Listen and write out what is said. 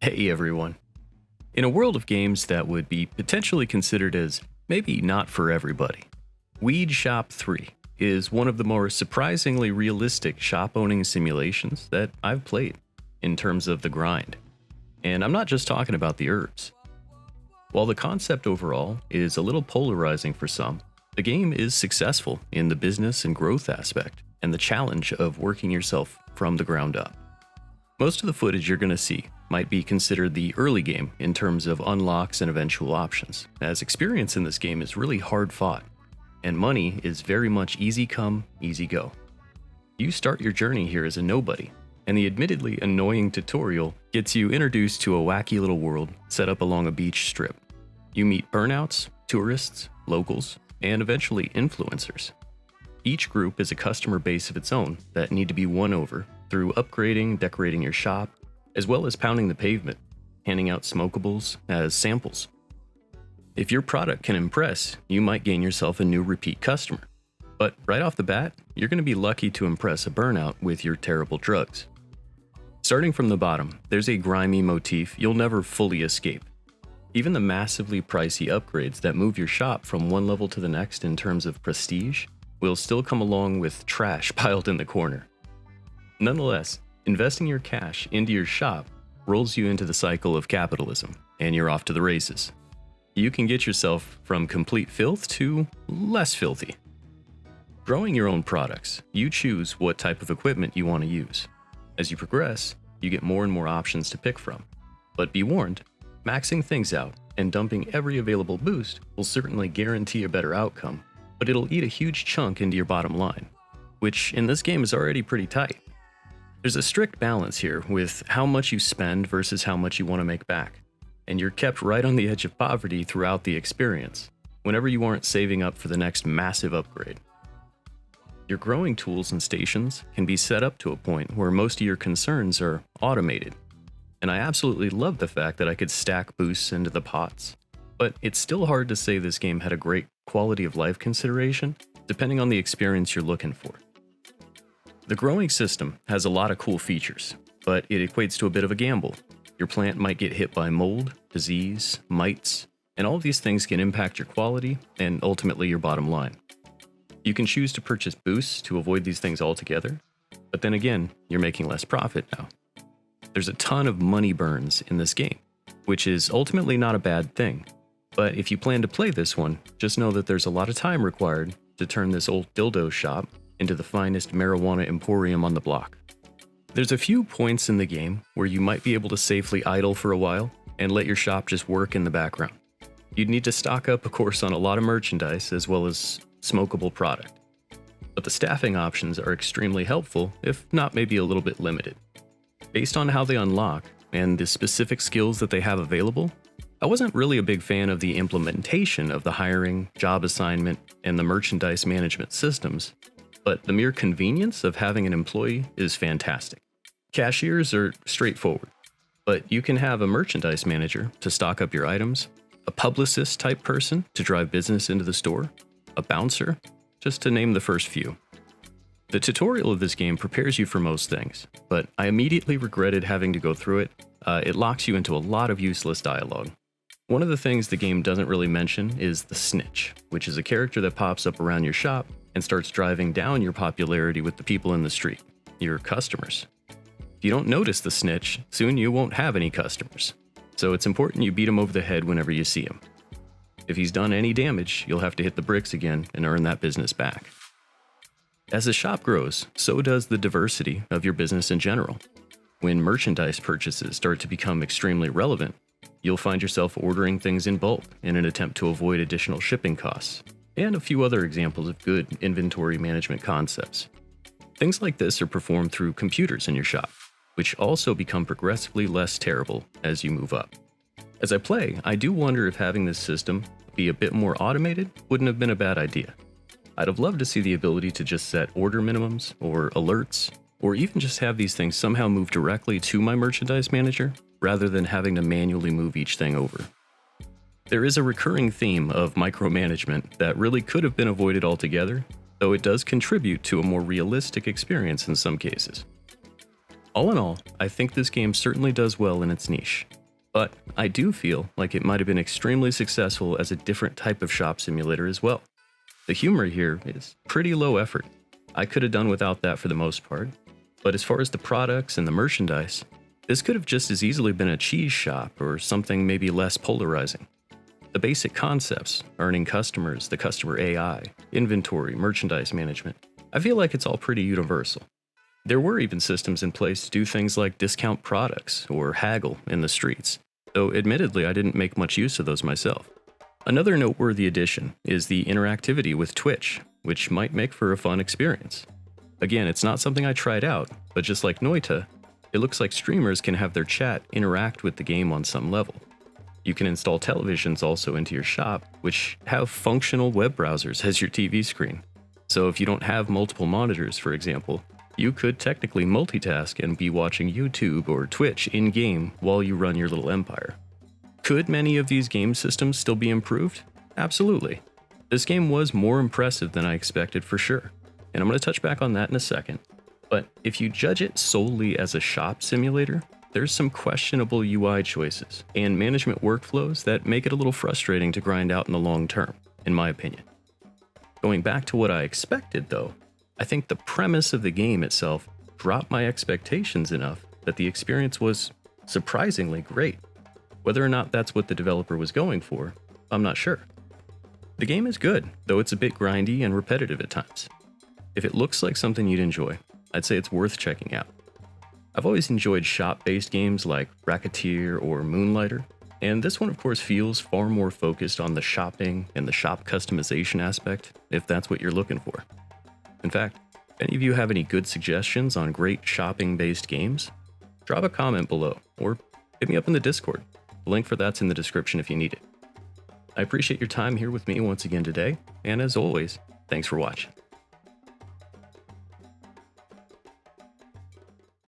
Hey everyone. In a world of games that would be potentially considered as maybe not for everybody, Weed Shop 3 is one of the more surprisingly realistic shop owning simulations that I've played in terms of the grind. And I'm not just talking about the herbs. While the concept overall is a little polarizing for some, the game is successful in the business and growth aspect and the challenge of working yourself from the ground up. Most of the footage you're going to see might be considered the early game in terms of unlocks and eventual options, as experience in this game is really hard fought, and money is very much easy come, easy go. You start your journey here as a nobody, and the admittedly annoying tutorial gets you introduced to a wacky little world set up along a beach strip. You meet burnouts, tourists, locals, and eventually influencers. Each group is a customer base of its own that need to be won over through upgrading, decorating your shop, as well as pounding the pavement, handing out smokables as samples. If your product can impress, you might gain yourself a new repeat customer. But right off the bat, you're going to be lucky to impress a burnout with your terrible drugs. Starting from the bottom, there's a grimy motif you'll never fully escape. Even the massively pricey upgrades that move your shop from one level to the next in terms of prestige will still come along with trash piled in the corner. Nonetheless, investing your cash into your shop rolls you into the cycle of capitalism, and you're off to the races. You can get yourself from complete filth to less filthy. Growing your own products, you choose what type of equipment you want to use. As you progress, you get more and more options to pick from. But be warned, maxing things out and dumping every available boost will certainly guarantee a better outcome, but it'll eat a huge chunk into your bottom line, which in this game is already pretty tight. There's a strict balance here with how much you spend versus how much you want to make back, and you're kept right on the edge of poverty throughout the experience, whenever you aren't saving up for the next massive upgrade. Your growing tools and stations can be set up to a point where most of your concerns are automated, and I absolutely love the fact that I could stack boosts into the pots, but it's still hard to say this game had a great quality of life consideration, depending on the experience you're looking for. The growing system has a lot of cool features, but it equates to a bit of a gamble. Your plant might get hit by mold, disease, mites, and all of these things can impact your quality and ultimately your bottom line. You can choose to purchase boosts to avoid these things altogether, but then again, you're making less profit now. There's a ton of money burns in this game, which is ultimately not a bad thing. But if you plan to play this one, just know that there's a lot of time required to turn this old dildo shop into the finest marijuana emporium on the block. There's a few points in the game where you might be able to safely idle for a while and let your shop just work in the background. You'd need to stock up, of course, on a lot of merchandise as well as smokable product. But the staffing options are extremely helpful, if not maybe a little bit limited. Based on how they unlock and the specific skills that they have available, I wasn't really a big fan of the implementation of the hiring, job assignment, and the merchandise management systems, but the mere convenience of having an employee is fantastic. Cashiers are straightforward, but you can have a merchandise manager to stock up your items, a publicist type person to drive business into the store, a bouncer, just to name the first few. The tutorial of this game prepares you for most things, but I immediately regretted having to go through it. It locks you into a lot of useless dialogue. One of the things the game doesn't really mention is the Snitch, which is a character that pops up around your shop and starts driving down your popularity with the people in the street, your customers. If you don't notice the Snitch, soon you won't have any customers, so it's important you beat him over the head whenever you see him. If he's done any damage, you'll have to hit the bricks again and earn that business back. As the shop grows, so does the diversity of your business in general. When merchandise purchases start to become extremely relevant, you'll find yourself ordering things in bulk in an attempt to avoid additional shipping costs, and a few other examples of good inventory management concepts. Things like this are performed through computers in your shop, which also become progressively less terrible as you move up. As I play, I do wonder if having this system be a bit more automated wouldn't have been a bad idea. I'd have loved to see the ability to just set order minimums or alerts, or even just have these things somehow move directly to my merchandise manager rather than having to manually move each thing over. There is a recurring theme of micromanagement that really could have been avoided altogether, though it does contribute to a more realistic experience in some cases. All in all, I think this game certainly does well in its niche. But I do feel like it might have been extremely successful as a different type of shop simulator as well. The humor here is pretty low effort. I could have done without that for the most part. But as far as the products and the merchandise, this could have just as easily been a cheese shop or something maybe less polarizing. The basic concepts, earning customers, the customer AI, inventory, merchandise management, I feel like it's all pretty universal. There were even systems in place to do things like discount products or haggle in the streets, though admittedly I didn't make much use of those myself. Another noteworthy addition is the interactivity with Twitch, which might make for a fun experience. Again, it's not something I tried out, but just like Noita, it looks like streamers can have their chat interact with the game on some level. You can install televisions also into your shop, which have functional web browsers as your TV screen. So if you don't have multiple monitors, for example, you could technically multitask and be watching YouTube or Twitch in-game while you run your little empire. Could many of these game systems still be improved? Absolutely. This game was more impressive than I expected for sure, and I'm going to touch back on that in a second. But if you judge it solely as a shop simulator, there's some questionable UI choices and management workflows that make it a little frustrating to grind out in the long term, in my opinion. Going back to what I expected though, I think the premise of the game itself dropped my expectations enough that the experience was surprisingly great. Whether or not that's what the developer was going for, I'm not sure. The game is good, though it's a bit grindy and repetitive at times. If it looks like something you'd enjoy, I'd say it's worth checking out. I've always enjoyed shop-based games like Racketeer or Moonlighter, and this one of course feels far more focused on the shopping and the shop customization aspect, if that's what you're looking for. In fact, if any of you have any good suggestions on great shopping-based games, drop a comment below, or hit me up in the Discord. The link for that's in the description if you need it. I appreciate your time here with me once again today, and as always, thanks for watching.